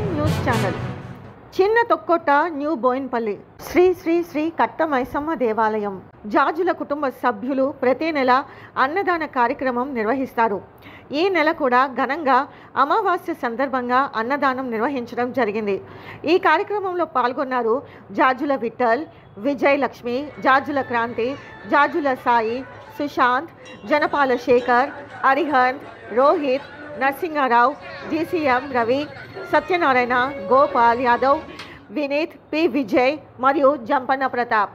Nine news channel. చిన్న తొక్కొట్ట, new Boinpally Shri Shri Shri కట్ట మైసమ్మ దేవాలయం జాజుల కుటుంబ సభ్యులు ప్రతి నెల అన్నదాన కార్యక్రమం నిర్వహిస్తారు. ఈ నెల కూడా ఘనంగా అమావాస్య సందర్భంగా అన్నదానం నిర్వహించడం జరిగింది. ఈ కార్యక్రమంలో పాల్గొన్నారు జాజుల విఠల్, విజయలక్ష్మి, జాజుల క్రాంతి, జాజుల సాయి, సుశాంత్, జనపాల శేఖర్, హరిహన్, రోహిత్, నరసింహారావు, DCM రవి, సత్యనారాయణ, గోపాల్ యాదవ్, వినీత్, పి విజయ్ మరియు జంపన్న ప్రతాప్.